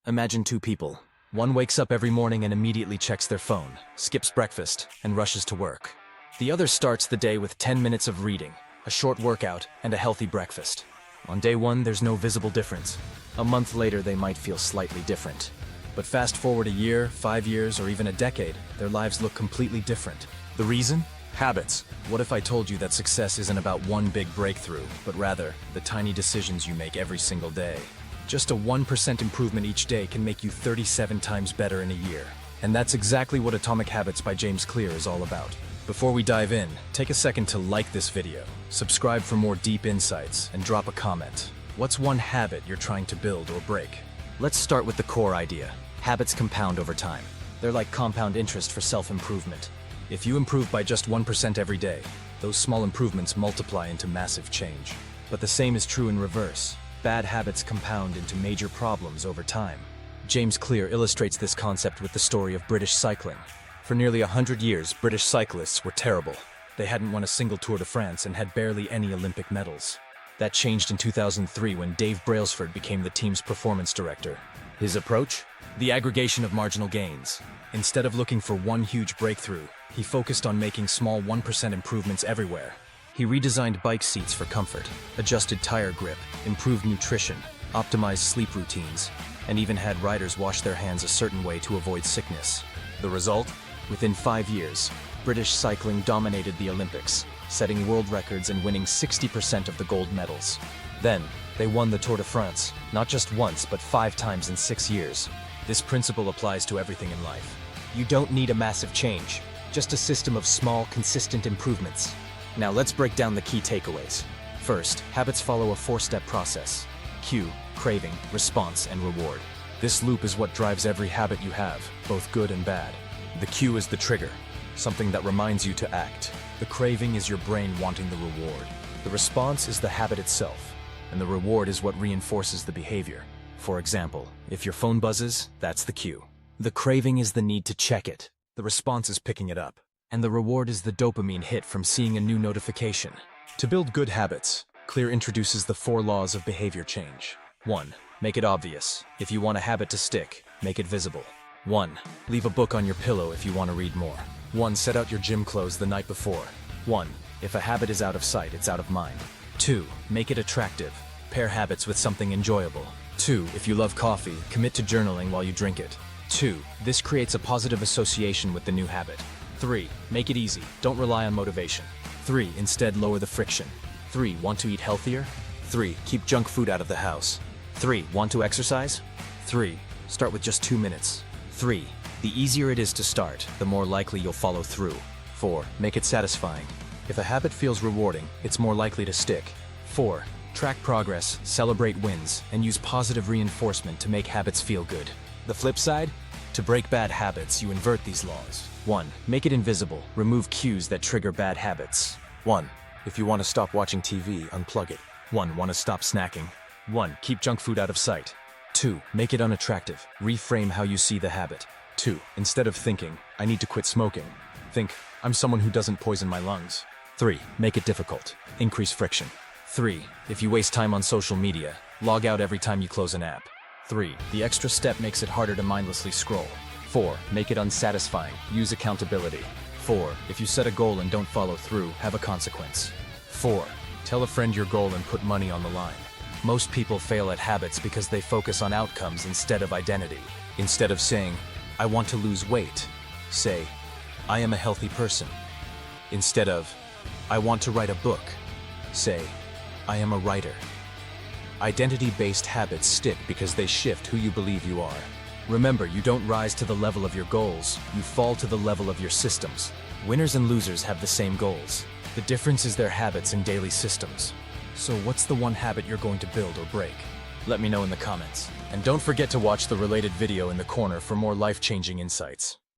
Imagine two people. One wakes up every morning and immediately checks their phone, skips breakfast, and rushes to work. The other starts the day with 10 minutes of reading, a short workout, and a healthy breakfast. On day one, there's no visible difference. A month later, they might feel slightly different. But fast forward a year, 5 years, or even a decade, their lives look completely different. The reason? Habits. What if I told you that success isn't about one big breakthrough, but rather the tiny decisions you make every single day? Just a 1% improvement each day can make you 37 times better in a year. And that's exactly what Atomic Habits by James Clear is all about. Before we dive in, take a second to like this video, subscribe for more deep insights, and drop a comment. What's one habit you're trying to build or break? Let's start with the core idea. Habits compound over time. They're like compound interest for self-improvement. If you improve by just 1% every day, those small improvements multiply into massive change. But the same is true in reverse. Bad habits compound into major problems over time. James Clear illustrates this concept with the story of British cycling. For nearly 100 years, British cyclists were terrible. They hadn't won a single Tour de France and had barely any Olympic medals. That changed in 2003 when Dave Brailsford became the team's performance director. His approach? The aggregation of marginal gains. Instead of looking for one huge breakthrough, he focused on making small 1% improvements everywhere. He redesigned bike seats for comfort, adjusted tire grip, improved nutrition, optimized sleep routines, and even had riders wash their hands a certain way to avoid sickness. The result? Within 5 years, British cycling dominated the Olympics, setting world records and winning 60% of the gold medals. Then, they won the Tour de France, not just once, but 5 times in 6 years. This principle applies to everything in life. You don't need a massive change, just a system of small, consistent improvements. Now let's break down the key takeaways. First, habits follow a 4-step process. Cue, craving, response, and reward. This loop is what drives every habit you have, both good and bad. The cue is the trigger, something that reminds you to act. The craving is your brain wanting the reward. The response is the habit itself, and the reward is what reinforces the behavior. For example, if your phone buzzes, that's the cue. The craving is the need to check it. The response is picking it up. And the reward is the dopamine hit from seeing a new notification. To build good habits, Clear introduces the 4 laws of behavior change. 1. Make it obvious. If you want a habit to stick, make it visible. 1. Leave a book on your pillow if you want to read more. 1. Set out your gym clothes the night before. 1. If a habit is out of sight, it's out of mind. 2. Make it attractive. Pair habits with something enjoyable. 2. If you love coffee, commit to journaling while you drink it. 2. This creates a positive association with the new habit. 3. Make it easy. Don't rely on motivation. 3. Instead, lower the friction. 3. Want to eat healthier? 3. Keep junk food out of the house. 3. Want to exercise? 3. Start with just 2 minutes. 3. The easier it is to start, the more likely you'll follow through. 4. Make it satisfying. If a habit feels rewarding, it's more likely to stick. 4. Track progress, celebrate wins, and use positive reinforcement to make habits feel good. The flip side? To break bad habits, you invert these laws. 1. Make it invisible. Remove cues that trigger bad habits. 1. If you want to stop watching TV, unplug it. 1. Want to stop snacking? 1. Keep junk food out of sight. 2. Make it unattractive. Reframe how you see the habit. 2. Instead of thinking, I need to quit smoking, think, I'm someone who doesn't poison my lungs. 3. Make it difficult. Increase friction. 3. If you waste time on social media, log out every time you close an app. 3. The extra step makes it harder to mindlessly scroll. 4. Make it unsatisfying. Use accountability. 4. If you set a goal and don't follow through, have a consequence. 4. Tell a friend your goal and put money on the line. Most people fail at habits because they focus on outcomes instead of identity. Instead of saying, I want to lose weight, say, I am a healthy person. Instead of, I want to write a book, say, I am a writer. Identity-based habits stick because they shift who you believe you are. Remember, you don't rise to the level of your goals, you fall to the level of your systems. Winners and losers have the same goals. The difference is their habits and daily systems. So what's the one habit you're going to build or break? Let me know in the comments. And don't forget to watch the related video in the corner for more life-changing insights.